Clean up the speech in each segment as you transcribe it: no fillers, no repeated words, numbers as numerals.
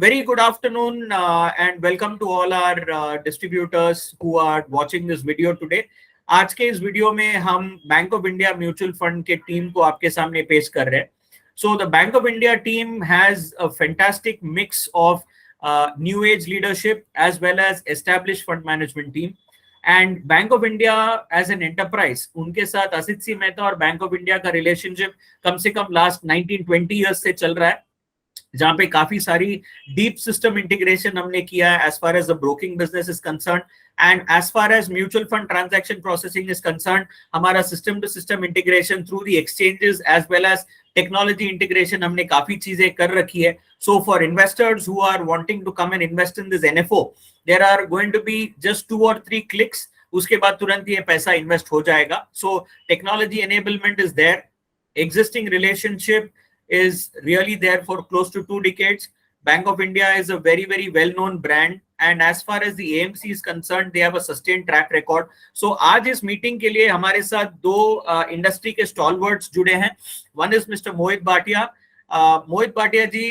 very good afternoon and welcome to all our distributors who are watching this video today. आज के इस video में हम bank of India mutual fund के team को आपके सामने पेश कर रहे हैं. So the Bank of India team has a fantastic mix of new age leadership as well as established fund management team. And Bank of India as an enterprise, उनके साथ असित सी मेहता और बैंक ऑफ इंडिया का relationship कम से कम last 19-20 years से चल रहा है, जहां पे काफी सारी डीप सिस्टम इंटीग्रेशन हमने किया है as far as the broking business is concerned, and as far as mutual fund transaction processing is concerned, हमारा system to system integration through the exchanges as well as technology integration हमने काफी चीजें कर रखी है. So for investors who are wanting to come and invest in this NFO, there are going to be just 2 or 3 clicks, उसके बाद तुरंत ये पैसा इन्वेस्ट हो जाएगा. So technology enablement is there, existing relationship is really there for close to 2 decades. Bank of India is a very, very well-known brand, and as far as the AMC is concerned, they have a sustained track record. So आज इस meeting के लिए हमारे साथ दो industry के stalwarts जुड़े हैं. One is Mr. Mohit Bhatia. Mohit Bhatia ji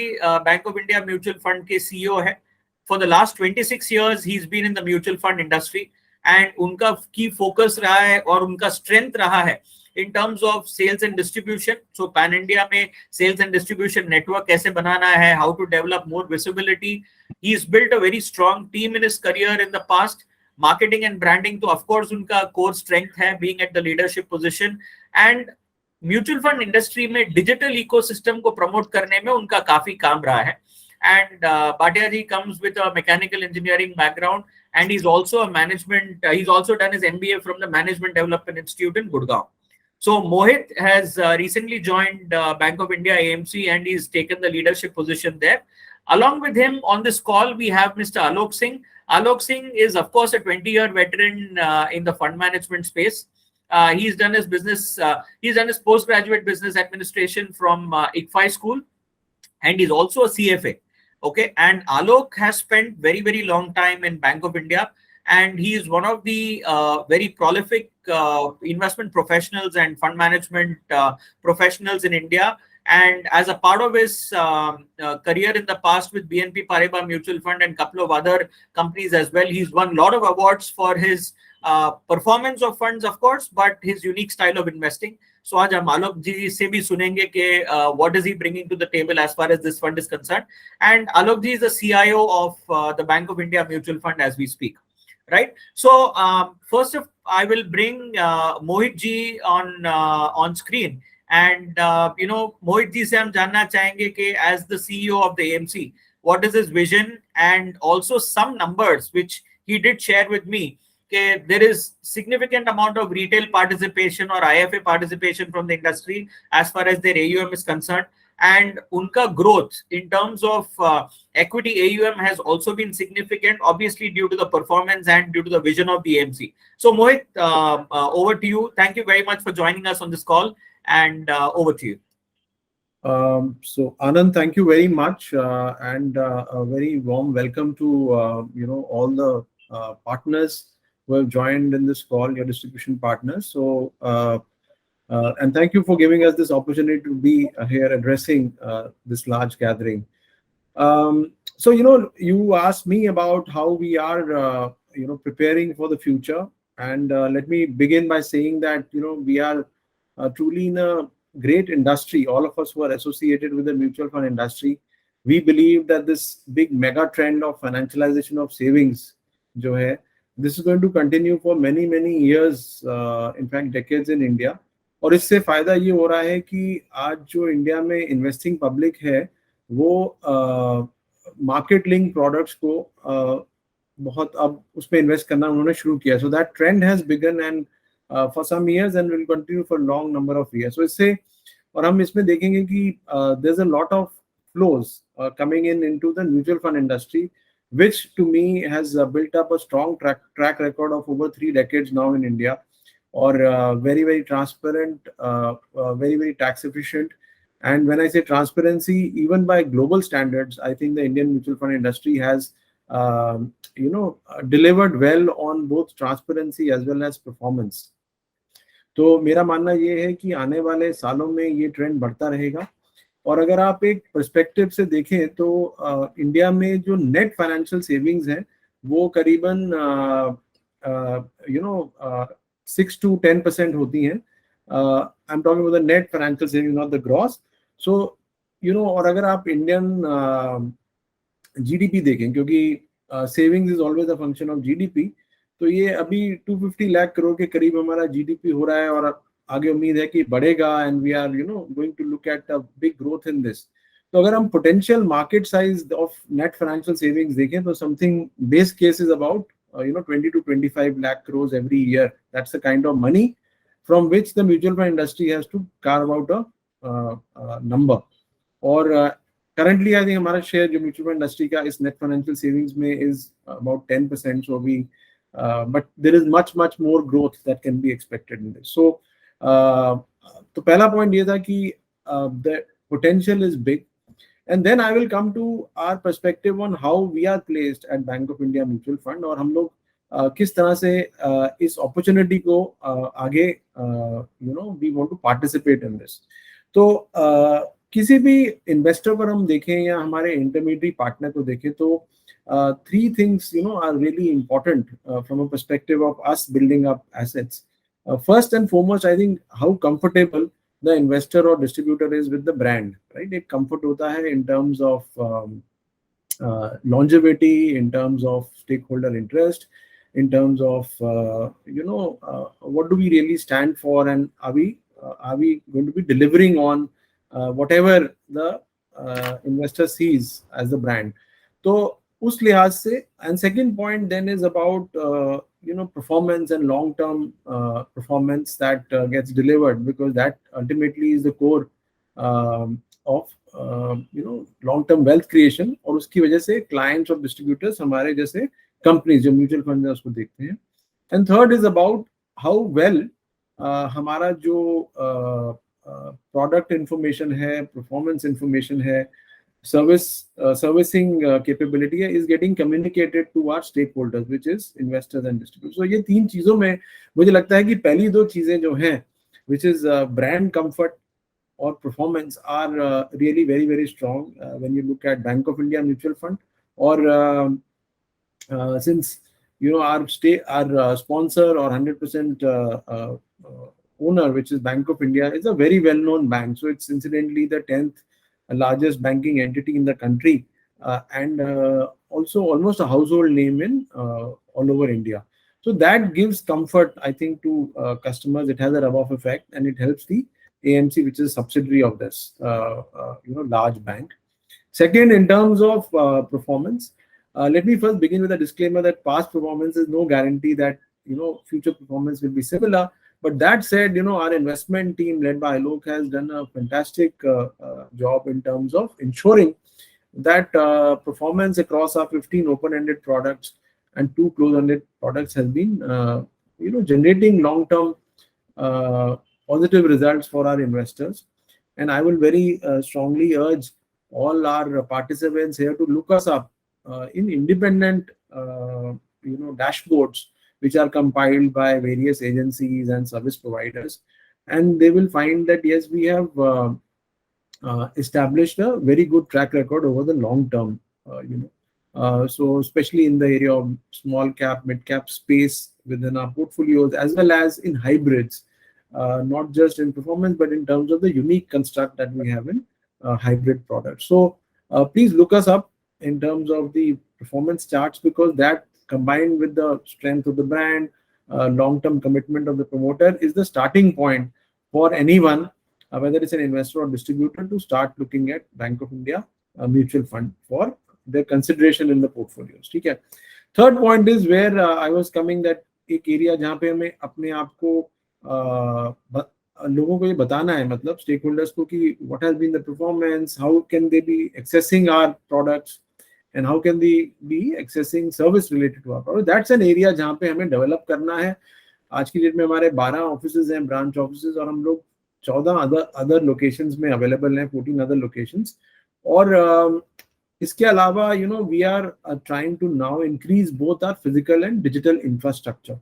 Bank of India mutual fund के CEO है. For the last 26 years, he's been in the mutual fund industry, and उनका की फोकस रहा है और उनका स्ट्रेंथ रहा है in terms of sales and distribution. So pan India में sales and distribution network कैसे बनाना है, how to develop more visibility. He's built a very strong team in his career in the past. Marketing and branding तो of course उनका core strength है, being at the leadership position. And mutual fund industry में digital ecosystem को promote करने में उनका काफी काम रहा है. And Bhatia ji comes with a mechanical engineering background, and he's also a management. He's also done his MBA from the Management Development Institute in Gurgaon. So Mohit has recently joined Bank of India AMC, and he's taken the leadership position there. Along with him on this call, we have Mr. Alok Singh. Alok Singh is, of course, a 20-year veteran in the fund management space. He's done his business. He's done his postgraduate business administration from ICFI school, and he's also a CFA. Okay, and Alok has spent very, very long time in Bank of India, and he is one of the very prolific investment professionals and fund management professionals in India. And as a part of his career in the past with BNP Paribas Mutual Fund and a couple of other companies as well, he's won a lot of awards for his performance of funds, of course, but his unique style of investing. So आज हम आलोक जी से भी सुनेंगे कि what is he bringing to the table as far as this fund is concerned. And Alok ji is the CIO of the Bank of India Mutual Fund as we speak. Right. So first of I will bring Mohit ji on screen, and Mohit ji से हम जानना चाहेंगे कि as the CEO of the AMC, what is his vision, and also some numbers which he did share with me. There is significant amount of retail participation or IFA participation from the industry as far as their AUM is concerned, and unka growth in terms of equity AUM has also been significant, obviously due to the performance and due to the vision of the AMC. So Mohit, over to you. Thank you very much for joining us on this call, and over to you. So Anand, thank you very much, and a very warm welcome to all the partners who have joined in this call, your distribution partners. So and thank you for giving us this opportunity to be here addressing this large gathering. So you asked me about how we are preparing for the future, and let me begin by saying that we are truly in a great industry. All of us who are associated with the mutual fund industry, we believe that this big mega trend of financialization of savings जो है, this is going to continue for many years, in fact decades in India. और इससे फायदा ये हो रहा है कि आज जो इंडिया में इन्वेस्टिंग पब्लिक है वो मार्केट लिंक प्रोडक्ट्स को बहुत अब उसमें इन्वेस्ट करना उन्होंने शुरू किया. So that trend has begun and for some years and will continue for long number of years. So इससे और हम इसमें देखेंगे कि there is a lot of flows coming into the mutual fund industry, which to me has built up a strong track record of over 3 decades now in India, or very transparent, very tax efficient. And when I say transparency, even by global standards, I think the Indian mutual fund industry has delivered well on both transparency as well as performance. तो मेरा मानना ये है कि आने वाले सालों में ये ट्रेंड बढ़ता रहेगा, और अगर आप एक पर्सपेक्टिव से देखें तो इंडिया में जो नेट फाइनेंशियल सेविंग्स हैं वो करीबन 6 to 10% होती हैं. I am talking about the net financial saving, not the gross. So और अगर आप इंडियन जीडीपी देखें, क्योंकि savings is always a function of GDP, तो ये अभी 250 लाख करोड़ के करीब हमारा जीडीपी हो रहा है और आगे उम्मीद है कि बढ़ेगा. And we are going to look at a big growth in this. तो अगर हम potential market size of net financial savings देखें तो something base case is about 20 to 25 lakh crores every year. That's the kind of money from which the mutual fund industry has to carve out a number. और currently I think हमारा share जो mutual fund industry का इस net financial savings में is about 10%. So we but there is much more growth that can be expected in this. So तो पहला point ये था कि the potential is big. And then I will come to our perspective on how we are placed at Bank of India Mutual Fund और हम लोग किस तरह से इस opportunity को आगे we want to participate in this. तो किसी भी इन्वेस्टर पर हम देखें या हमारे इंटरमीडियरी पार्टनर को देखें तो three things are really important from a perspective of us building up assets. First and foremost, I think how comfortable the investor or distributor is with the brand, right? एक comfort होता है in terms of longevity, in terms of stakeholder interest, in terms of what do we really stand for, and are we going to be delivering on whatever the investor sees as the brand. तो उस लिहाज से, and second point then is about performance and long term performance that gets delivered, because that ultimately is the core of long term wealth creation. और उसकी वजह से clients और distributors हमारे जैसे companies जो mutual funds है उसको देखते हैं. And third is about how well हमारा जो product information है, performance information है, servicing capability is getting communicated to our stakeholders, which is investors and distributors. So ये तीन चीजों में मुझे लगता है कि पहली दो चीजें जो हैं, which is brand comfort or performance, are really very strong when you look at Bank of India Mutual Fund. Or since our sponsor or 100% owner, which is Bank of India, is a very well-known bank. So it's incidentally the 10th largest banking entity in the country, and also almost a household name in all over India. So that gives comfort, I think, to customers. It has a rub-off effect, and it helps the AMC, which is a subsidiary of this large bank. Second, in terms of performance, let me first begin with a disclaimer that past performance is no guarantee that future performance will be similar. But that said, our investment team led by Alok has done a fantastic job in terms of ensuring that performance across our 15 open-ended products and 2 closed-ended products has been generating long-term positive results for our investors. And I will very strongly urge all our participants here to look us up in independent dashboards which are compiled by various agencies and service providers, and they will find that yes, we have established a very good track record over the long term. So especially in the area of small cap, mid cap space within our portfolios, as well as in hybrids, not just in performance but in terms of the unique construct that we have in hybrid products. So please look us up in terms of the performance charts, because that, combined with the strength of the brand, long-term commitment of the promoter, is the starting point for anyone, whether it's an investor or distributor, to start looking at Bank of India mutual fund for their consideration in the portfolios. ठीक है. Third point is where I was coming, that एक area जहाँ पे हमें अपने आप को लोगों को ये बताना है, मतलब stakeholders को, कि what has been the performance, how can they be accessing our products, and how can they be accessing service related to our product. That's an area जहाँ पे हमें develop करना है. आज की डेट में हमारे 12 ऑफिसेज हैं, ब्रांच ऑफिसेज, और हम लोग 14 अदर लोकेशंस में अवेलेबल हैं, 14 अदर लोकेशंस. और इसके अलावा we are trying to now increase both our physical and digital infrastructure.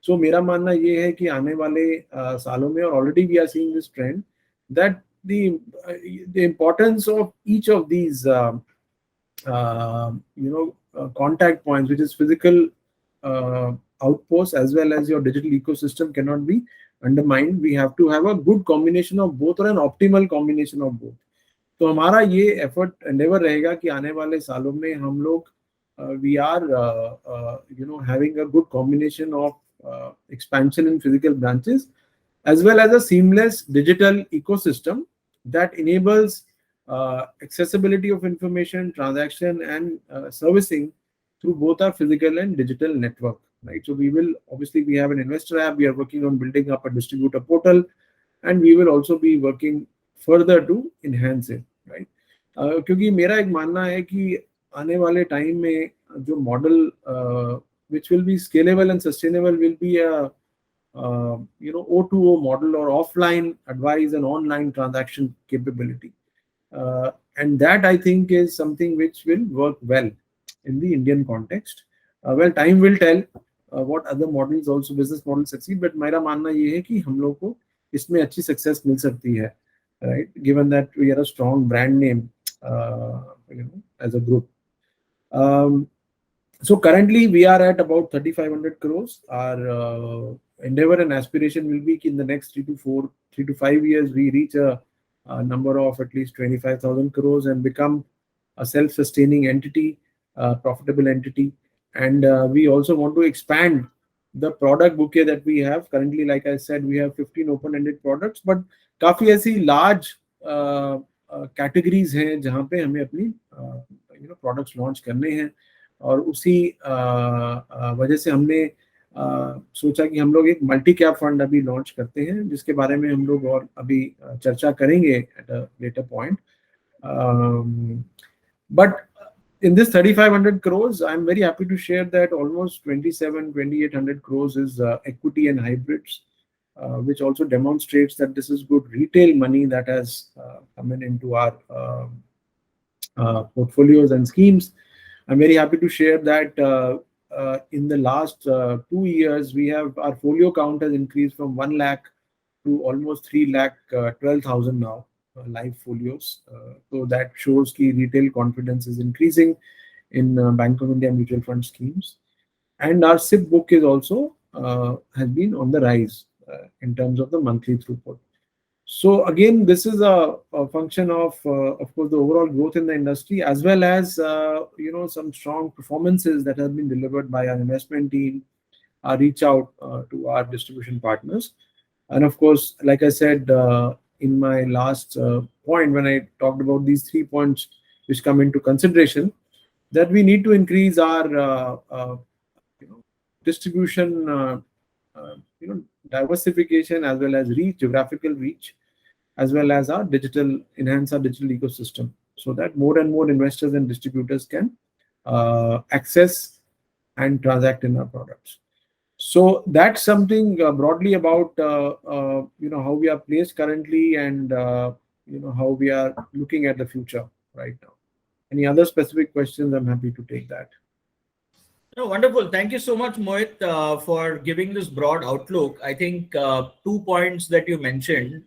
So मेरा मानना ये है कि आने वाले सालों में, और already we are seeing this trend, that the importance of each of these contact points, which is physical outposts as well as your digital ecosystem, cannot be undermined. We have to have a good combination of both or an optimal combination of both. तो हमारा ये effort Endeavour रहेगा कि आने वाले सालों में हम लोग we are having a good combination of expansion in physical branches as well as a seamless digital ecosystem that enables accessibility of information, transaction, and servicing through both our physical and digital network. Right. So we have an investor app. We are working on building up a distributor portal, and we will also be working further to enhance it. Right. क्योंकि मेरा एक मानना है कि आने वाले time में जो model which will be scalable and sustainable will be a O2O model or offline advice and online transaction capability. And that I think is something which will work well in the Indian context. Well, time will tell what other models also business models succeed, but मेरा मानना ये है कि हम लोग को इसमें अच्छी success मिल सकती है, right? Given that we are a strong brand name, as a group. So currently we are at about 3,500 crores. Our endeavor and aspiration will be in the next 3 to 5 years we reach a number of at least 25,000 crores and become a self-sustaining entity, profitable entity. And we also want to expand the product bouquet that we have. Currently, like I said, we have 15 open-ended products, but काफी ऐसी large categories हैं जहाँ पे हमें अपनी products launch करने हैं. और उसी वजह से हमने सोचा कि हम लोग एक मल्टी कैप फंड अभी लॉन्च करते हैं, जिसके बारे में हम लोग और अभी चर्चा करेंगे at a later point. But in this 3,500 crores, I'm very happy to share that almost 2,800 crores is equity and hybrids, which also demonstrates that this is good retail money that has come into our portfolios and schemes. I'm very happy to share that in the last 2 years, our folio count has increased from 1 lakh to almost 3 lakh 12,000 now. Live folios. So that shows that retail confidence is increasing in Bank of India mutual fund schemes. And our SIP book is also has been on the rise in terms of the monthly throughput. So again, this is a function of course, the overall growth in the industry, as well as some strong performances that have been delivered by our investment team, our reach out to our distribution partners. And of course, like I said, in my last point, when I talked about these 3 points which come into consideration, that we need to increase our distribution, diversification, as well as geographical reach, as well as enhance our digital ecosystem, so that more and more investors and distributors can access and transact in our products. So that's something broadly about how we are placed currently and how we are looking at the future right now. Any other specific questions? I'm happy to take that. No, wonderful. Thank you so much, Mohit, for giving this broad outlook. I think 2 points that you mentioned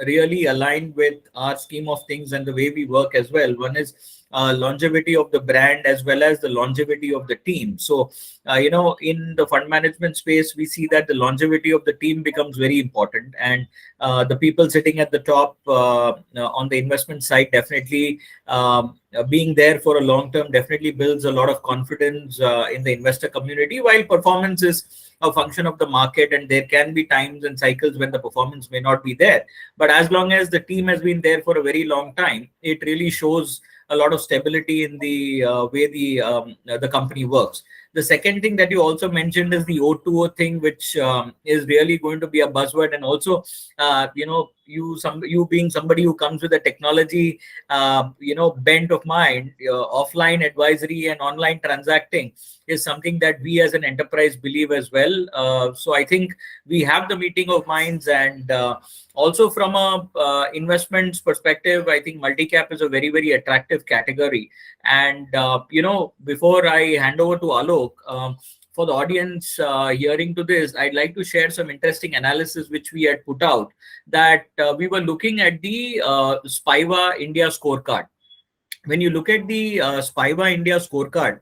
really align with our scheme of things and the way we work as well. One is longevity of the brand as well as the longevity of the team. So, in the fund management space, we see that the longevity of the team becomes very important, and the people sitting at the top on the investment side definitely being there for a long term definitely builds a lot of confidence in the investor community, while performance is a function of the market, and there can be times and cycles when the performance may not be there. But as long as the team has been there for a very long time, it really shows a lot of stability in the way the company works. The second thing that you also mentioned is the O2O thing, which is really going to be a buzzword. And also, you being somebody who comes with a technology, bent of mind, offline advisory and online transacting is something that we as an enterprise believe as well. So I think we have the meeting of minds, and also from a investments perspective, I think multi-cap is a very, very attractive category. And, before I hand over to Alok, for the audience hearing to this, I'd like to share some interesting analysis which we had put out, that we were looking at the Spiva India scorecard. When you look at the Spiva India scorecard,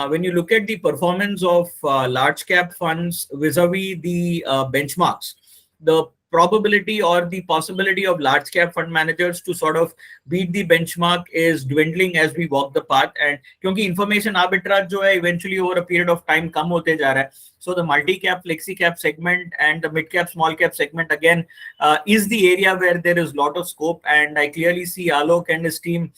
when you look at the performance of large cap funds vis-a-vis the benchmarks, the probability or the possibility of large cap fund managers to sort of beat the benchmark is dwindling as we walk the path. And क्योंकि information arbitrage जो है eventually over a period of time कम होते जा रहा है, so the multi cap, flexi cap segment and the mid cap, small cap segment again is the area where there is a lot of scope. And I clearly see Alok and his team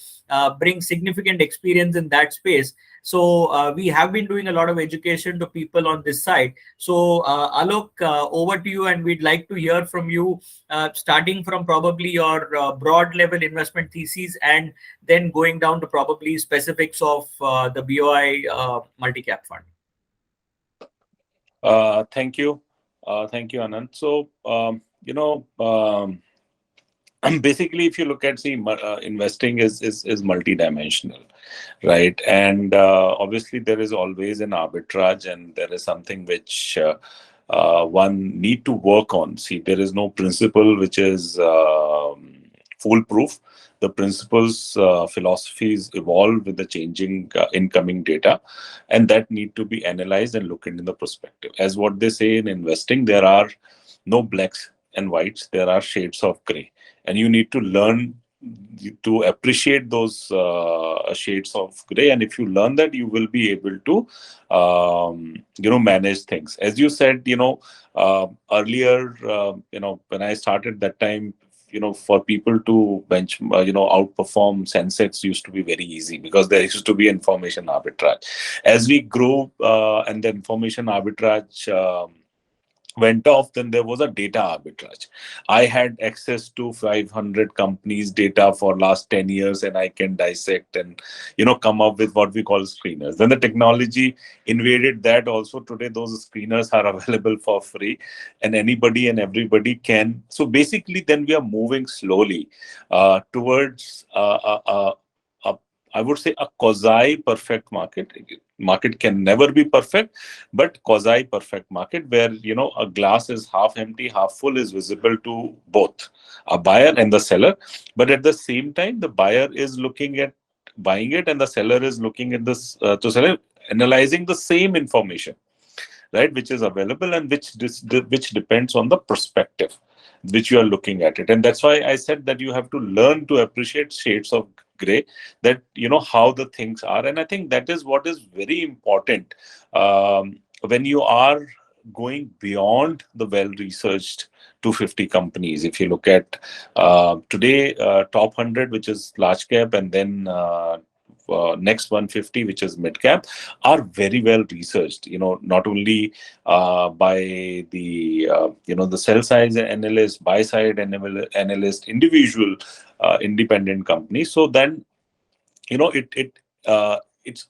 bring significant experience in that space. So we have been doing a lot of education to people on this side. So Alok, over to you, and we'd like to hear from you, starting from probably your broad level investment theses and then going down to probably specifics of the BOI multi-cap fund. Thank you. Thank you, Anand. So, basically, if you look at investing is multidimensional, right? And obviously, there is always an arbitrage, and there is something which one need to work on. See, there is no principle which is foolproof. The principles, philosophies evolve with the changing incoming data, and that need to be analyzed and looked into the perspective. As what they say in investing, there are no blacks and whites, there are shades of gray, and you need to learn to appreciate those shades of gray. And if you learn that, you will be able to manage things. As you said, earlier, when I started that time, for people to outperform Sensex used to be very easy because there used to be information arbitrage. As we grow and the information arbitrage went off, then there was a data arbitrage. I had access to 500 companies' data for last 10 years, and I can dissect and come up with what we call screeners. Then the technology invaded that also. Today those screeners are available for free, and anybody and everybody can. So basically, then we are moving slowly towards I would say a quasi-perfect market. Market can never be perfect, but quasi-perfect market where, a glass is half empty, half full is visible to both a buyer and the seller. But at the same time, the buyer is looking at buying it and the seller is looking at this to sell it, analyzing the same information, right, which is available and which depends on the perspective which you are looking at it. And that's why I said that you have to learn to appreciate shades of gray, that how the things are. And I think that is what is very important when you are going beyond the well-researched 250 companies. If you look at today, top 100, which is large cap, and then next 150, which is mid cap, are very well researched. Not only by the the sell side analyst, buy side analyst, individual independent companies. So then it's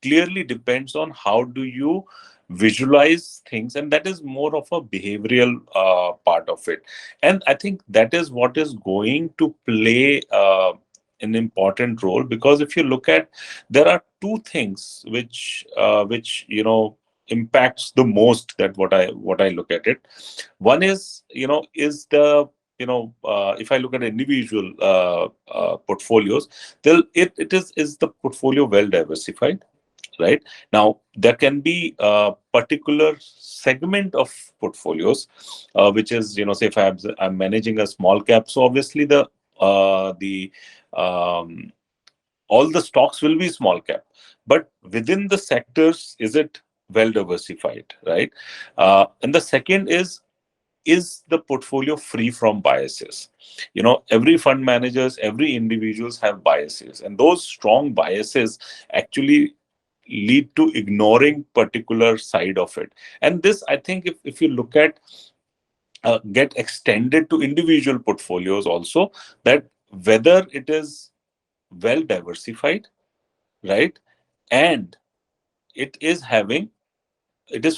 clearly depends on how do you visualize things, and that is more of a behavioral part of it. And I think that is what is going to play an important role, because if you look at, there are two things which impacts the most, that what I look at it. One is is the if I look at individual portfolios, it is the portfolio well diversified, right? Now there can be a particular segment of portfolios which is say if I'm managing a small cap, so obviously the all the stocks will be small cap, but within the sectors, is it well diversified, right? And the second is the portfolio free from biases? Every fund managers, every individuals have biases, and those strong biases actually lead to ignoring particular side of it. And this, I think, if you look at get extended to individual portfolios also, that whether it is well diversified, right, and it is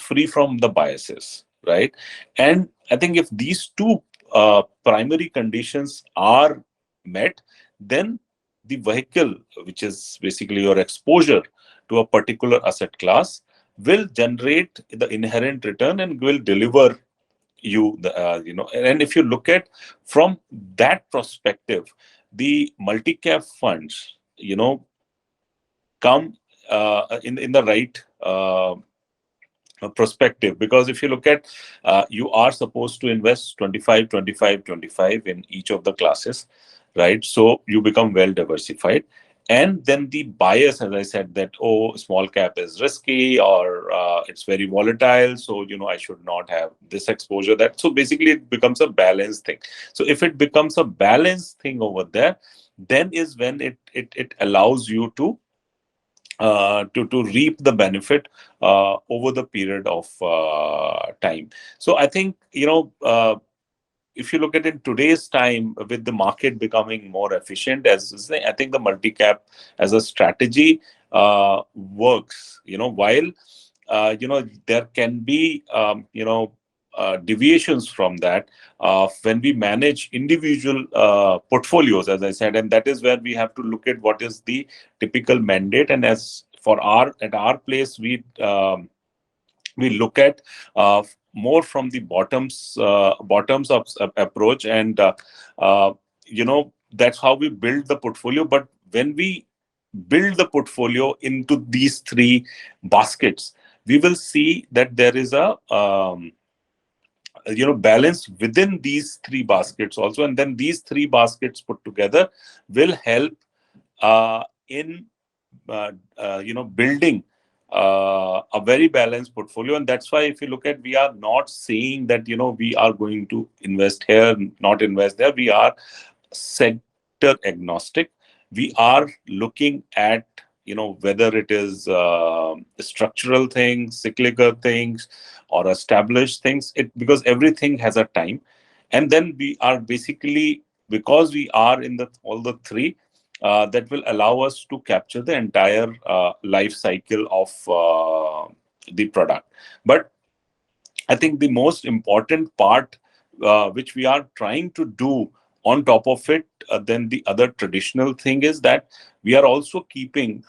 free from the biases, right? And I think if these two primary conditions are met, then the vehicle, which is basically your exposure to a particular asset class, will generate the inherent return and will deliver you the and if you look at from that perspective, the multi-cap funds come in the right perspective, because if you look at you are supposed to invest 25, 25, 25 in each of the classes, right? So you become well diversified. And then the bias, as I said, that small cap is risky, or it's very volatile, so I should not have this exposure. That So basically it becomes a balanced thing. So if it becomes a balanced thing over there, then is when it allows you to reap the benefit over the period of time. So I think if you look at it today's time, with the market becoming more efficient, I think the multi-cap as a strategy works. While there can be deviations from that when we manage individual portfolios, as I said, and that is where we have to look at what is the typical mandate. And as for at our place, we look at more from the bottoms up approach, and that's how we build the portfolio. But when we build the portfolio into these three baskets, we will see that there is a balance within these three baskets also, and then these three baskets put together will help in building a very balanced portfolio. And that's why if you look at, we are not saying that we are going to invest here, not invest there. We are sector agnostic. We are looking at whether it is structural things, cyclical things, or established things, because everything has a time. And then we are basically, because we are in all the three, that will allow us to capture the entire life cycle of the product. But I think the most important part, which we are trying to do on top of it, then the other traditional thing is that we are also keeping,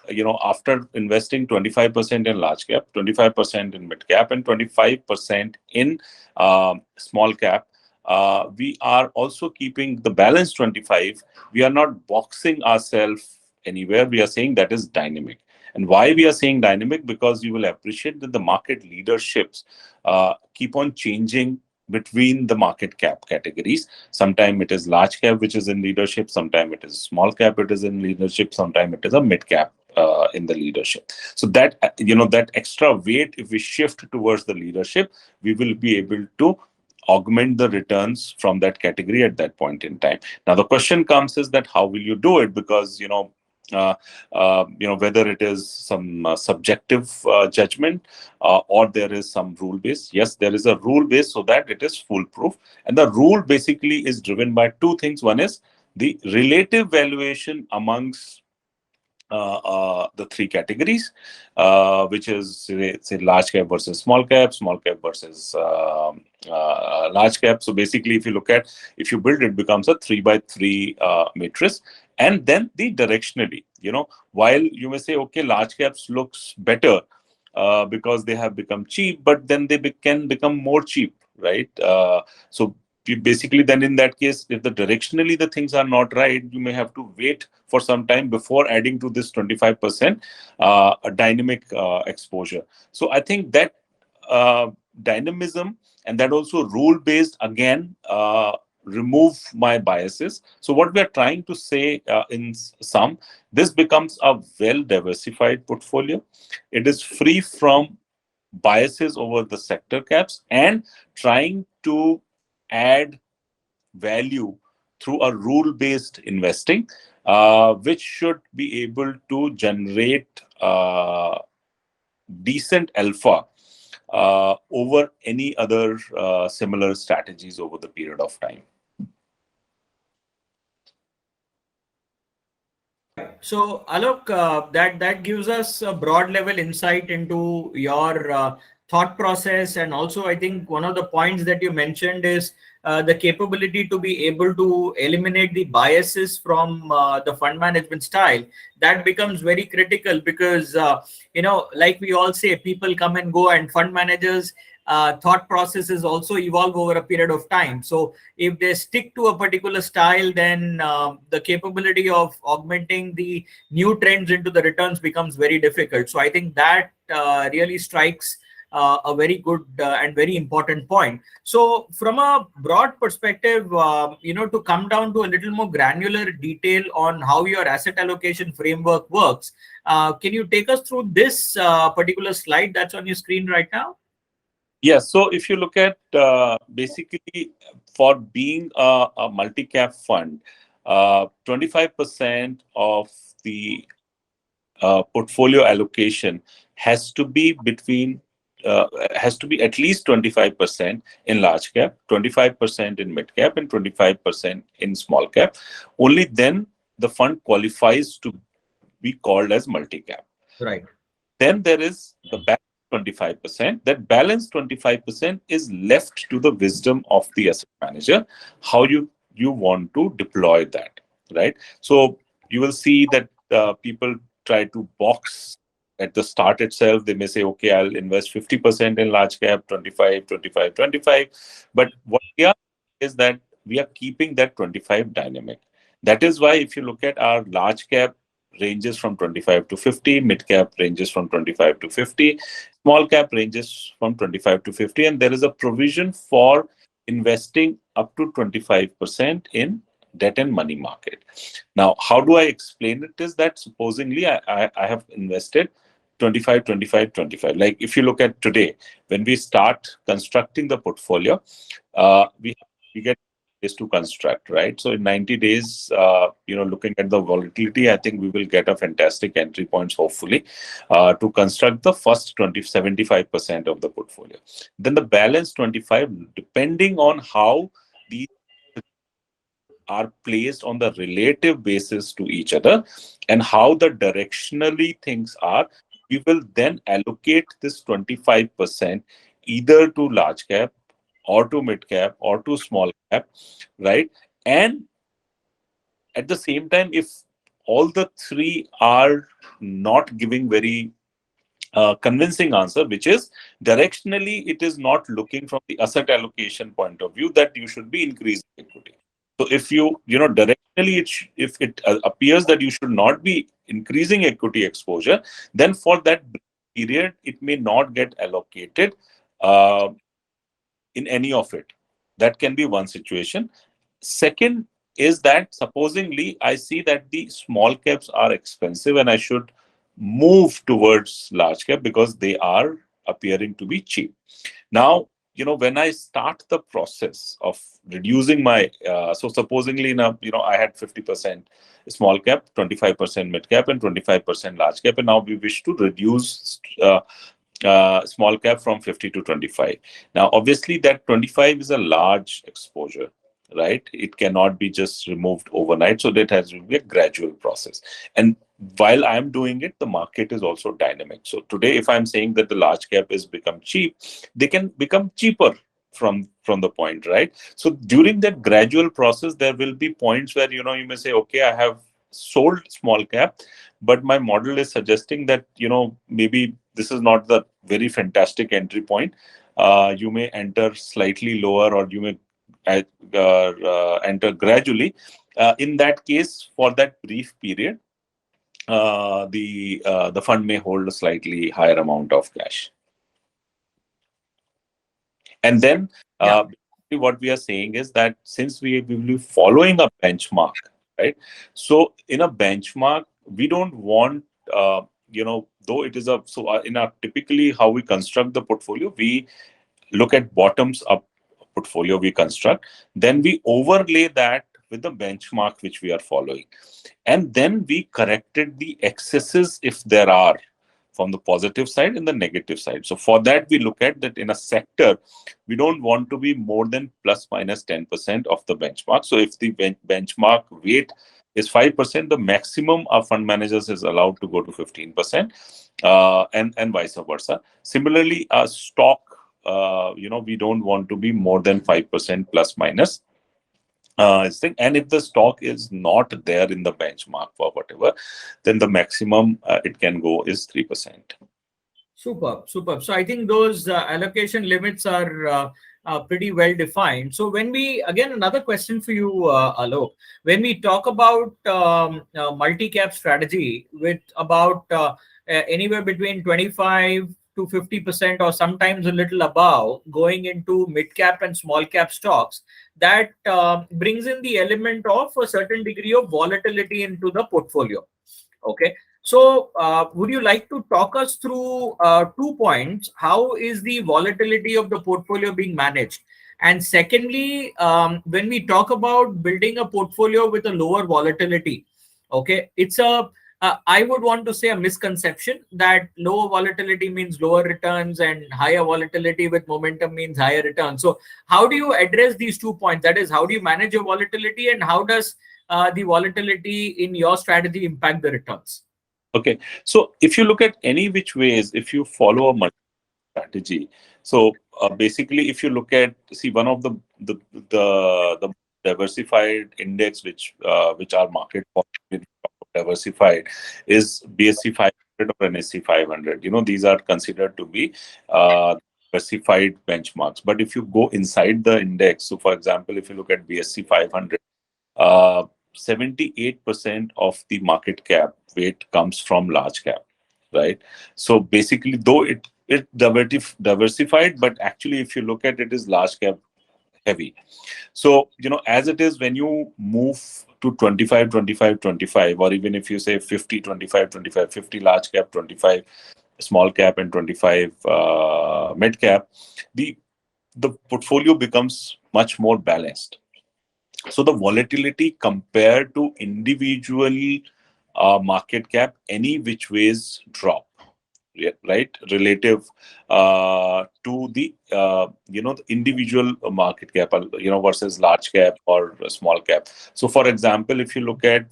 after investing 25% in large cap, 25% in mid cap, and 25% in small cap, we are also keeping the balance 25. We are not boxing ourselves anywhere. We are saying that is dynamic. And why we are saying dynamic? Because you will appreciate that the market leaderships keep on changing between the market cap categories. Sometimes it is large cap which is in leadership, sometimes it is small cap it is in leadership, sometimes it is a mid cap in the leadership. So that that extra weight, if we shift towards the leadership, we will be able to augment the returns from that category at that point in time. Now the question comes is that how will you do it? Because whether it is some subjective judgment or there is some rule base. Yes, there is a rule base so that it is foolproof. And the rule basically is driven by two things. One is the relative valuation amongst the three categories, which is say large cap versus small cap versus large cap. So basically, if you build it, becomes a 3x3 matrix. And then the directionally, while you may say, okay, large caps looks better because they have become cheap, but then they can become more cheap, right? So basically, then in that case, if directionally the things are not right, you may have to wait for some time before adding to this 25% a dynamic exposure. So I think that dynamism, and that also rule based, again remove my biases. So what we are trying to say in sum, this becomes a well diversified portfolio. It is free from biases over the sector caps, and trying to add value through a rule-based investing, which should be able to generate decent alpha over any other similar strategies over the period of time. So Alok, that gives us a broad level insight into your thought process, and also I think one of the points that you mentioned is the capability to be able to eliminate the biases from the fund management style, that becomes very critical because, like we all say, people come and go, and fund managers thought processes also evolve over a period of time. So if they stick to a particular style, then the capability of augmenting the new trends into the returns becomes very difficult. So I think that really strikes a very good and very important point. So from a broad perspective, to come down to a little more granular detail on how your asset allocation framework works, can you take us through this particular slide that's on your screen right now? Yes. So if you look at basically for being a multi-cap fund, 25% of the portfolio allocation has to be has to be at least 25% in large cap, 25% in mid cap, and 25% in small cap. Only then the fund qualifies to be called as multi-cap. Right. Then there is the balance 25%. That balance 25% is left to the wisdom of the asset manager, how you want to deploy that, right? So you will see that people try to box at the start itself. They may say, okay, I'll invest 50% in large cap, 25, 25, 25. But what we are is that we are keeping that 25 dynamic. That is why if you look at our large cap ranges from 25 to 50, mid cap ranges from 25 to 50, small cap ranges from 25 to 50, and there is a provision for investing up to 25% in debt and money market. Now, how do I explain it? Is that supposingly I have invested 25, 25, 25. Like if you look at today, when we start constructing the portfolio, we get days to construct, right? So in 90 days, looking at the volatility, I think we will get a fantastic entry points, hopefully, to construct the first 75% of the portfolio. Then the balance 25, depending on how these are placed on the relative basis to each other and how the directionally things are, we will then allocate this 25% either to large cap or to mid cap or to small cap, right? And at the same time, if all the three are not giving very convincing answer, which is directionally, it is not looking from the asset allocation point of view that you should be increasing equity. So if directionally, if it appears that you should not be increasing equity exposure, then for that period, it may not get allocated in any of it. That can be one situation. Second is that supposingly I see that the small caps are expensive and I should move towards large cap because they are appearing to be cheap. Now, when I start the process of reducing my, so supposingly now, I had 50% small cap, 25% mid cap, and 25% large cap, and now we wish to reduce small cap from 50 to 25. Now, obviously, that 25 is a large exposure, right? It cannot be just removed overnight. So that has to be a gradual process. And while I'm doing it, the market is also dynamic. So today, if I'm saying that the large cap is become cheap, they can become cheaper from the point, right? So during that gradual process, there will be points where, you may say, okay, I have sold small cap, but my model is suggesting that, maybe this is not the very fantastic entry point. You may enter slightly lower, or you may enter gradually. In that case, for that brief period, the fund may hold a slightly higher amount of cash. And then what we are saying is that since we will be following a benchmark, right? So in a benchmark, we don't want, though it is in our typically how we construct the portfolio, we look at bottoms up portfolio we construct, then we overlay that with the benchmark which we are following, and then we corrected the excesses if there are from the positive side and the negative side. So for that, we look at that in a sector, we don't want to be more than plus minus 10% of the benchmark. So if the benchmark weight is 5%, the maximum our fund managers is allowed to go to 15%, and vice versa. Similarly, a stock we don't want to be more than 5% plus minus. And if the stock is not there in the benchmark for whatever, then the maximum it can go is 3%. Superb, superb. So I think those allocation limits are pretty well defined. So when we, again, another question for you, Alok, when we talk about multi-cap strategy with about anywhere between 25 to 50% or sometimes a little above going into mid-cap and small-cap stocks, that brings in the element of a certain degree of volatility into the portfolio. Okay. So, would you like to talk us through 2 points? How is the volatility of the portfolio being managed? And secondly, when we talk about building a portfolio with a lower volatility, okay, it's I would want to say a misconception that lower volatility means lower returns and higher volatility with momentum means higher returns. So, how do you address these 2 points? That is, how do you manage your volatility and how does the volatility in your strategy impact the returns? Okay, so if you look at any which ways, if you follow a strategy, so basically, if you look at, see, one of the diversified index which our market diversified is BSE 500 or NSE 500. These are considered to be diversified benchmarks. But if you go inside the index, so for example, if you look at BSE 500, 78% of the market cap weight comes from large cap, right? So basically, though it diversified, but actually, if you look at it, is large cap heavy. So, as it is, when you move to 25, 25, 25, or even if you say 50, 25, 25, 50 large cap, 25 small cap, and 25 mid cap, the portfolio becomes much more balanced. So the volatility compared to individual market cap, any which ways drop, right? Relative to the the individual market cap, versus large cap or small cap. So, for example, if you look at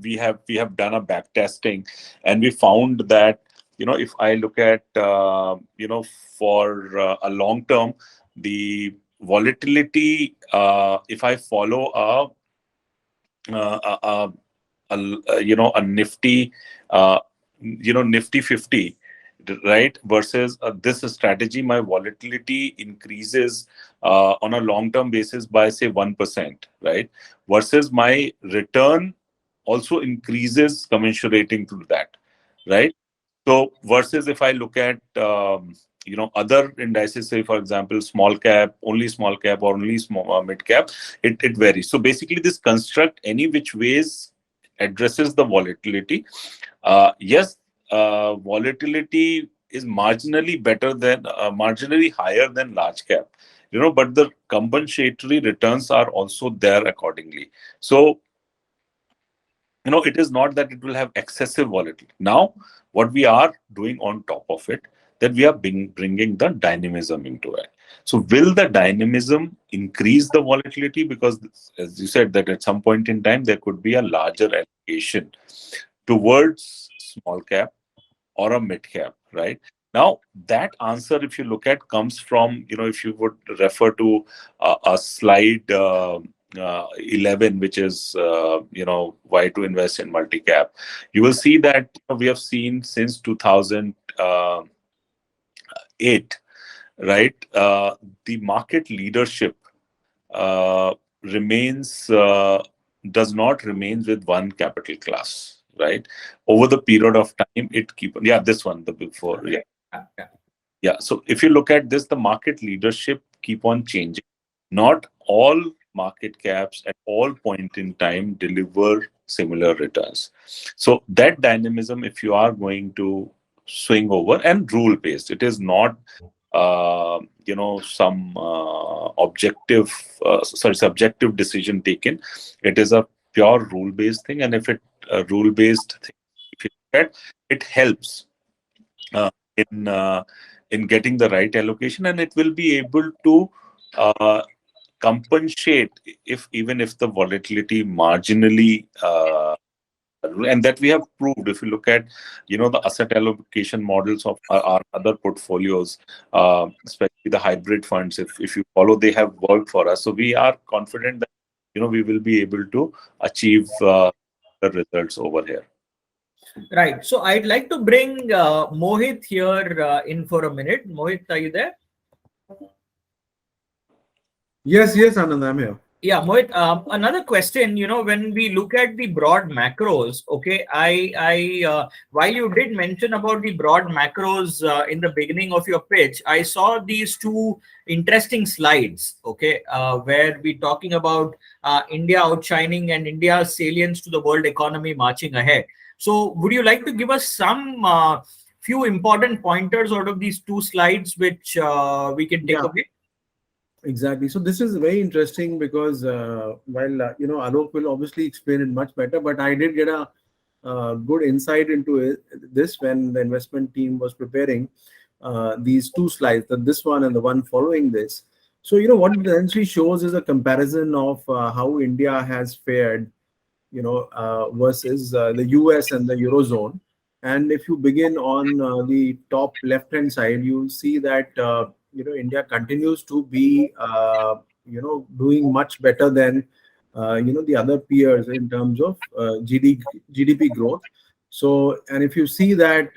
we have done a back testing, and we found that if I look at for a long term, the volatility, if I follow a nifty nifty 50, right, versus this strategy, my volatility increases on a long term basis by say 1%, right, versus my return also increases commensurating to that, right? So versus if I look at other indices, say for example small cap, only small cap, or only small mid cap, it varies. So basically, this construct any which ways addresses the volatility. Yes, volatility is marginally better than marginally higher than large cap, but the compensatory returns are also there accordingly. So it is not that it will have excessive volatility. Now, what we are doing on top of it, that we are bringing the dynamism into it. So will the dynamism increase the volatility? Because as you said, that at some point in time, there could be a larger allocation towards small cap or a mid cap, right? Now, that answer, if you look at, comes from, if you would refer to a slide 11, which is, why to invest in multicap, you will see that we have seen since 2008, right? The market leadership remains, does not remain with one capital class, right? Over the period of time, this one, the before, yeah. So if you look at this, the market leadership keep on changing. Not all market caps at all point in time deliver similar returns. So that dynamism, if you are going to swing over, and rule based, it is not some subjective decision taken. It is a pure rule based thing, and if it rule based thing, if you look at, it helps in getting the right allocation, and it will be able to compensate even if the volatility marginally And that we have proved. If you look at, the asset allocation models of our other portfolios, especially the hybrid funds, if you follow, they have worked for us. So we are confident that, we will be able to achieve the results over here. Right. So I'd like to bring Mohit here in for a minute. Mohit, are you there? Yes, Anand, I'm here. Yeah, Mohit, another question, when we look at the broad macros, okay, while you did mention about the broad macros in the beginning of your pitch, I saw these two interesting slides, okay, where we're talking about India outshining and India's salience to the world economy marching ahead. So would you like to give us some few important pointers out of these two slides, which we can take away? Exactly. So this is very interesting because while Alok will obviously explain it much better, but I did get a good insight into this when the investment team was preparing these two slides, this one and the one following this. So what it essentially shows is a comparison of how India has fared, versus the US and the Eurozone. And if you begin on the top left-hand side, you'll see that India continues to be doing much better than the other peers in terms of GDP growth. So, and if you see that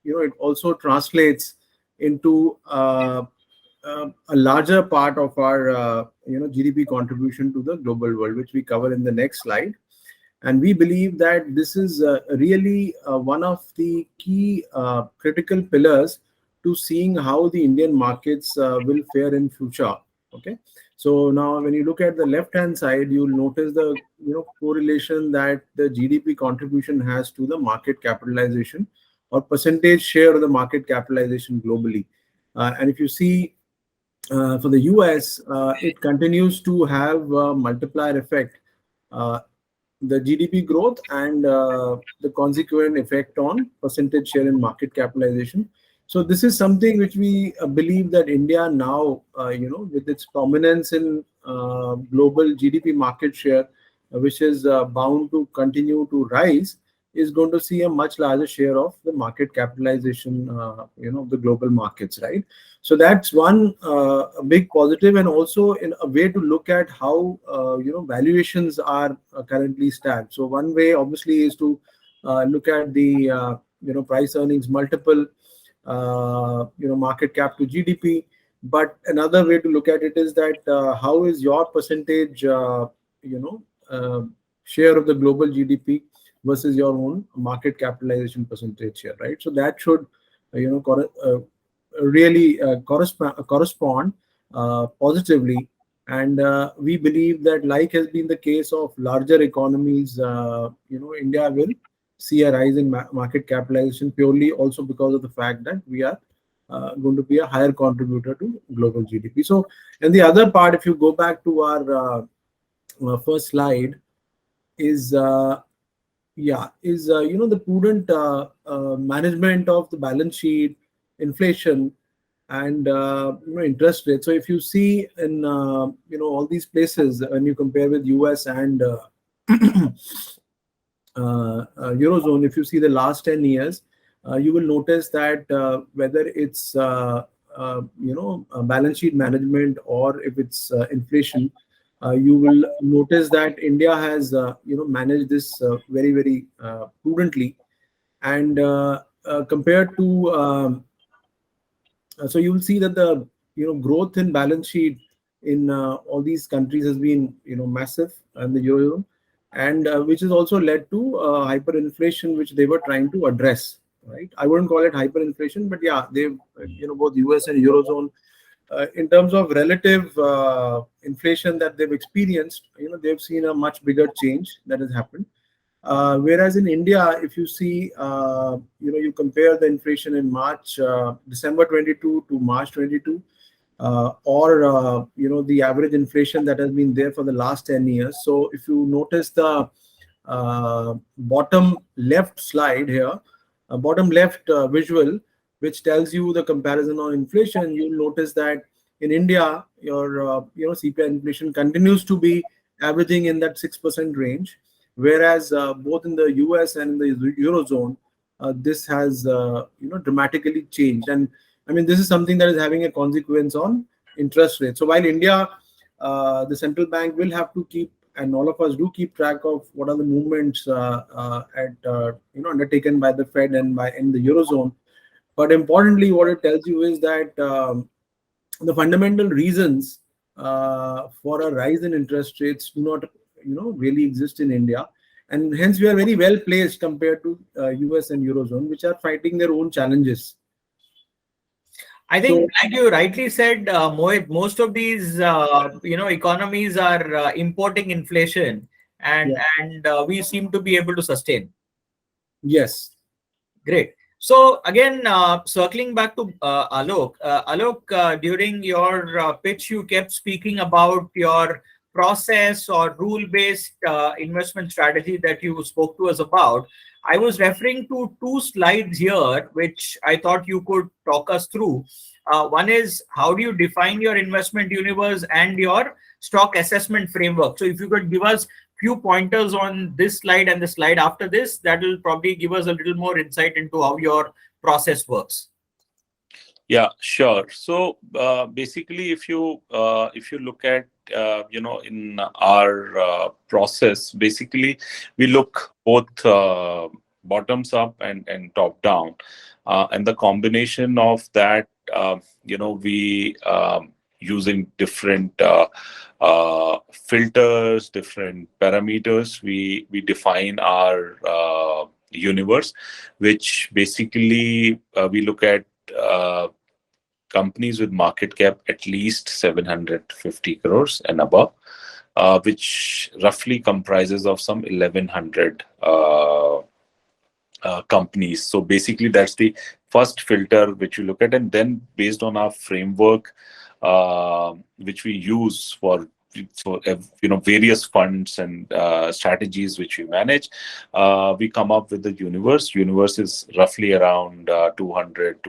it also translates into a larger part of our GDP contribution to the global world, which we cover in the next slide. And we believe that this is really one of the key critical pillars to seeing how the Indian markets will fare in future. Okay, so now when you look at the left hand side, you'll notice the correlation that the GDP contribution has to the market capitalization or percentage share of the market capitalization globally. And if you see for the US, it continues to have a multiplier effect, the GDP growth and the consequent effect on percentage share in market capitalization. So this is something which we believe that India now, with its prominence in global GDP market share, which is bound to continue to rise, is going to see a much larger share of the market capitalization, of the global markets, right? So that's one big positive, and also in a way to look at how valuations are currently stacked. So one way, obviously, is to look at the price earnings multiple, market cap to GDP. But another way to look at it is that how is your percentage, share of the global GDP versus your own market capitalization percentage share, right? So that should, really correspond positively. And we believe that, like has been the case of larger economies, India will see a rise in market capitalization purely also because of the fact that we are going to be a higher contributor to global GDP. So, and the other part, if you go back to our first slide, is the prudent management of the balance sheet, inflation, and interest rate. So if you see in all these places, when you compare with US and Eurozone, if you see the last 10 years, you will notice that whether it's balance sheet management or if it's inflation, you will notice that India has managed this very, very prudently. And compared to so you will see that the growth in balance sheet in all these countries has been massive, and the Eurozone, and which has also led to hyperinflation, which they were trying to address. Right? I wouldn't call it hyperinflation, but yeah, they've both US and Eurozone, in terms of relative inflation that they've experienced, they've seen a much bigger change that has happened. Whereas in India, if you see, you compare the inflation in December 22 to March 22, or the average inflation that has been there for the last 10 years. So if you notice the bottom left slide here, bottom left visual, which tells you the comparison on inflation, you'll notice that in India, your CPI inflation continues to be averaging in that 6% range. whereas both in the US and in the Eurozone, this has dramatically changed. And I mean, this is something that is having a consequence on interest rates. So while India, the central bank will have to keep, and all of us do keep track of what are the movements undertaken by the Fed and by in the Eurozone. But importantly, what it tells you is that the fundamental reasons for a rise in interest rates do not, really exist in India, and hence we are very well placed compared to US and Eurozone, which are fighting their own challenges. I think, like you rightly said, Mohit, most of these economies are importing inflation, and we seem to be able to sustain. Yes. Great. So again, circling back to Alok, during your pitch, you kept speaking about your process or rule-based investment strategy that you spoke to us about. I was referring to two slides here, which I thought you could talk us through. One is, how do you define your investment universe and your stock assessment framework? So if you could give us few pointers on this slide and the slide after this, that will probably give us a little more insight into how your process works. Yeah, sure. So basically, if you look at in our process, basically we look both bottoms up and top down, and the combination of that, we using different filters, different parameters, we define our universe, which basically we look at companies with market cap at least 750 crores and above, which roughly comprises of some 1100 companies. So basically that's the first filter which we look at, and then based on our framework which we use for various funds and strategies which we manage, we come up with the universe. Universe is roughly around 200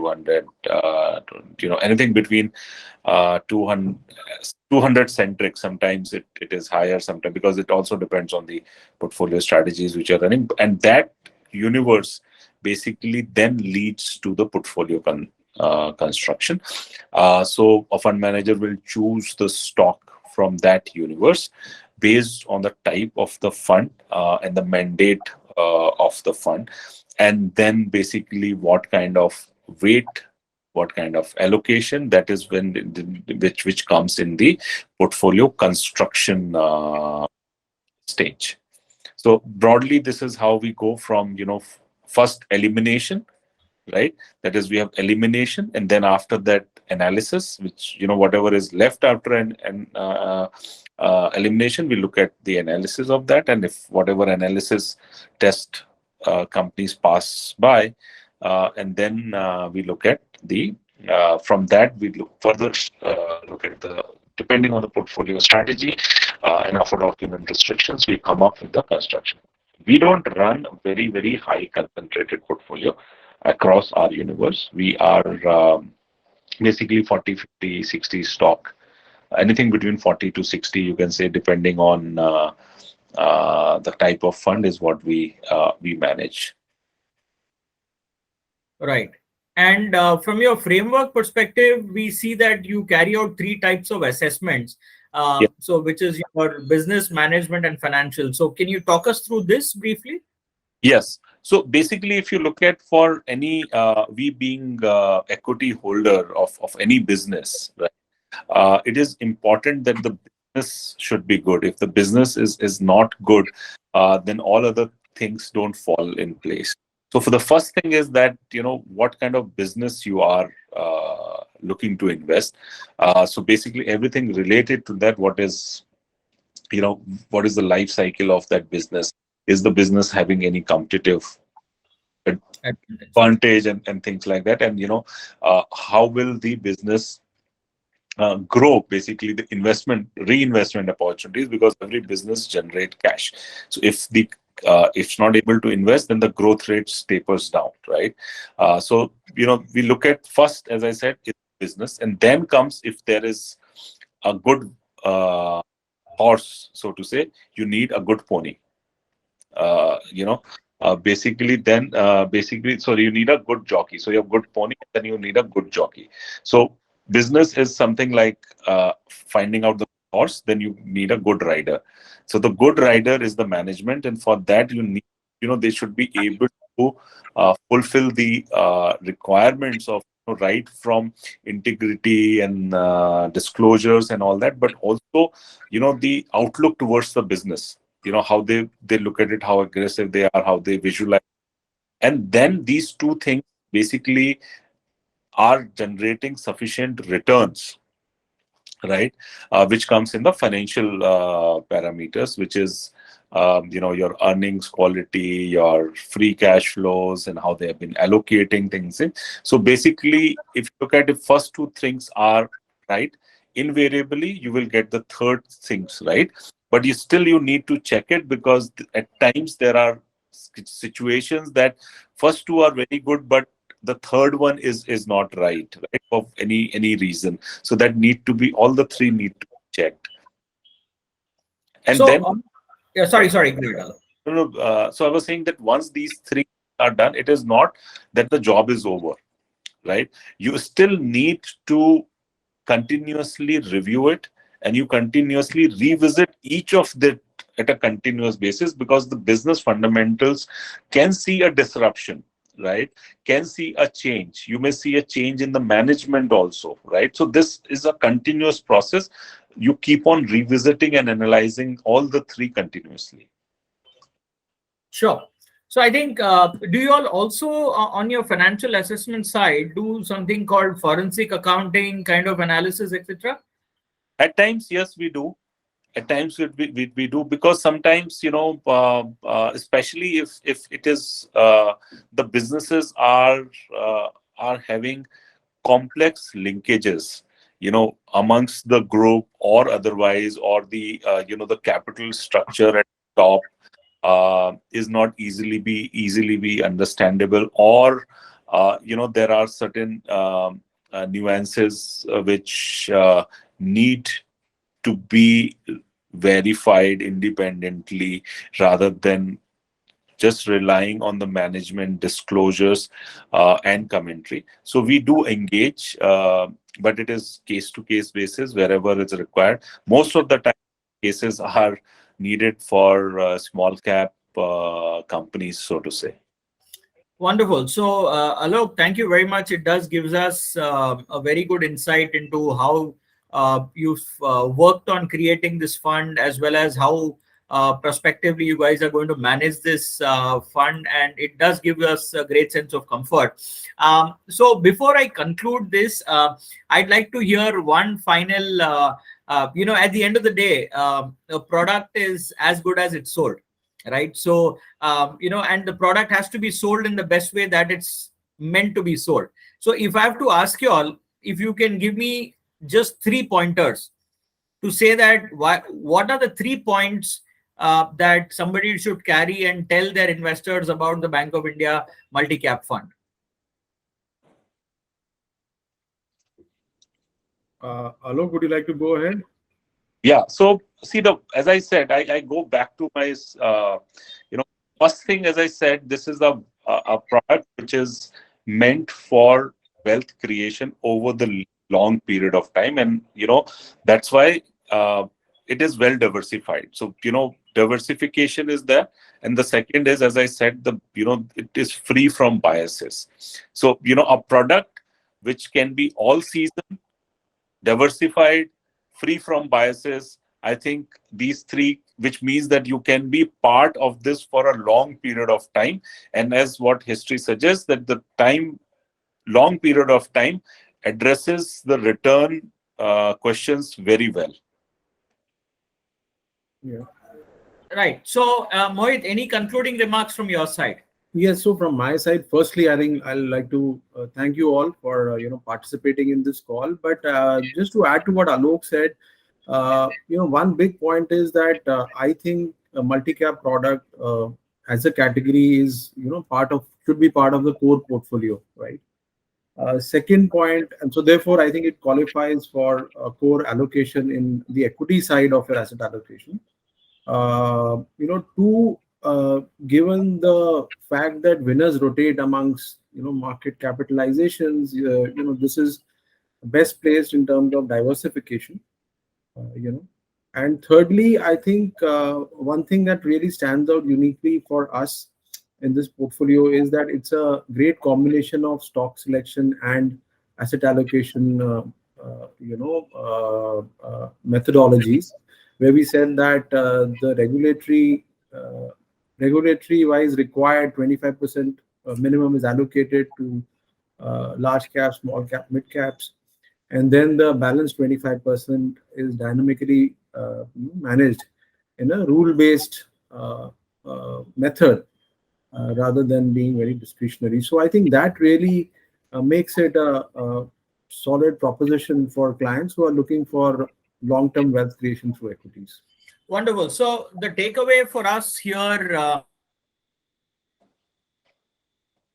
anything between 200 centric. Sometimes it is higher, sometimes, because it also depends on the portfolio strategies which are running, and that universe basically then leads to the portfolio construction. So a fund manager will choose the stock from that universe based on the type of the fund and the mandate of the fund, and then basically what kind of weight, what kind of allocation, that is when which comes in the portfolio construction stage. So broadly, this is how we go from first elimination, right? That is, we have elimination, and then after that analysis, which whatever is left after an elimination, we look at the analysis of that, and if whatever analysis test companies pass by, and then we look at the from that we look at the, depending on the portfolio strategy and offer document restrictions, we come up with the construction. We don't run a very, very high concentrated portfolio across our universe. We are basically 40, 50, 60 stock, anything between 40 to 60, you can say, depending on the type of fund is what we manage. Right. And from your framework perspective, we see that you carry out three types of assessments. So which is your business, management, and financial. So can you talk us through this briefly? Yes. So basically, if you look at, for any, we being equity holder of any business, right, it is important that the business should be good. If the business is not good, then all other things don't fall in place. So for the first thing is that, what kind of business you are looking to invest. So basically everything related to that, what is the life cycle of that business? Is the business having any competitive advantage and things like that? And, how will the business grow, basically the reinvestment opportunities, because every business generate cash. So if it's not able to invest, then the growth rate tapers down, right? So, we look at first, as I said, it's business, and then comes, if there is a good horse, so to say, you need a good pony. basically, so you need a good jockey. So you have good pony, then you need a good jockey. So business is something like finding out the horse, then you need a good rider. So the good rider is the management, and for that you need, they should be able to fulfill the requirements of, right from integrity and disclosures and all that, but also, the outlook towards the business, how they look at it, how aggressive they are, how they visualize. And then these two things basically are generating sufficient returns, right? Which comes in the financial parameters, which is your earnings quality, your free cash flows, and how they have been allocating things in. So basically, if you look at the first two things are right, invariably you will get the third things right. But you need to check it, because at times there are situations that first two are very good, but the third one is not right, for any reason. So that need to be, all the three need to be checked. And So, then, yeah, sorry, go ahead, Alok. so I was saying that once these three are done, it is not that the job is over, right? You still need to continuously review it, and you continuously revisit each of the at a continuous basis, because the business fundamentals can see a disruption, right? Can see a change. You may see a change in the management also, right? So this is a continuous process. You keep on revisiting and analyzing all the three continuously. Sure. So I think, do you all also, on your financial assessment side, do something called forensic accounting kind of analysis, etc.? At times, yes, we do. At times we do, because sometimes, especially if it is the businesses are having complex linkages, amongst the group or otherwise, or the capital structure at top is not easily be understandable, or there are certain nuances which need to be verified independently, rather than just relying on the management disclosures and commentary. So we do engage, but it is case to case basis wherever it's required. Most of the time, cases are needed for small cap companies, so to say. Wonderful. So, Alok, thank you very much. It does gives us a very good insight into how you've worked on creating this fund, as well as how prospectively you guys are going to manage this fund, and it does give us a great sense of comfort. So, before I conclude this, I'd like to hear one final. At the end of the day, a product is as good as it's sold, right? So and the product has to be sold in the best way that it's meant to be sold. So if I have to ask you all, if you can give me just 3 pointers to say that what are the 3 points that somebody should carry and tell their investors about the Bank of India multi-cap fund. Alok, would you like to go ahead? Yeah. So see, as I said, I go back to my first thing. As I said, this is a product which is meant for wealth creation over the long period of time, and that's why it is well diversified. So diversification is there, and the second is, as I said, it is free from biases. So a product which can be all season, diversified, free from biases. I think these three, which means that you can be part of this for a long period of time. And as what history suggests, that the long period of time addresses the return questions very well. Yeah. Right. So, Mohit, any concluding remarks from your side? Yes, so from my side, firstly, I think I'd like to thank you all for participating in this call. But just to add to what Alok said, one big point is that I think a multi-cap product as a category is should be part of the core portfolio, right? Second point, and so therefore I think it qualifies for a core allocation in the equity side of your asset allocation. Two, given the fact that winners rotate amongst market capitalizations, this is best placed in terms of diversification. You know, and thirdly, I think one thing that really stands out uniquely for us in this portfolio is that it's a great combination of stock selection and asset allocation, methodologies, where we said that the regulatory wise required 25% minimum is allocated to large caps, small cap, mid caps, and then the balance 25% is dynamically managed in a rule-based method rather than being very discretionary. So I think that really makes it a solid proposition for clients who are looking for long-term wealth creation through equities. Wonderful. So the takeaway for us here.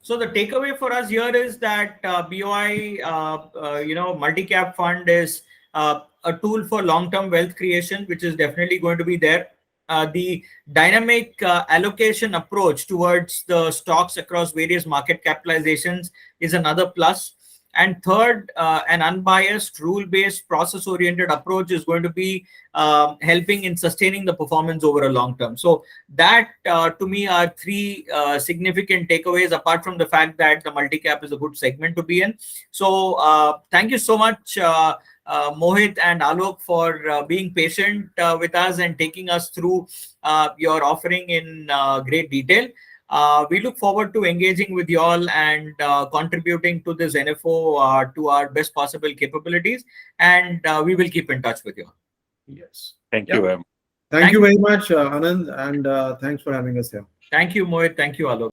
So the takeaway for us here is that BOI, multi-cap fund is a tool for long-term wealth creation, which is definitely going to be there. The dynamic allocation approach towards the stocks across various market capitalizations is another plus. And third, an unbiased, rule-based, process-oriented approach is going to be helping in sustaining the performance over a long term. So that, to me, are three significant takeaways, apart from the fact that the multi-cap is a good segment to be in. So thank you so much, Mohit and Alok, for being patient with us and taking us through your offering in great detail. We look forward to engaging with you all and contributing to this NFO to our best possible capabilities. And we will keep in touch with you. Yes. Thank you very much. Thank you very much, Anand, and thanks for having us here. Thank you, Mohit. Thank you, Alok.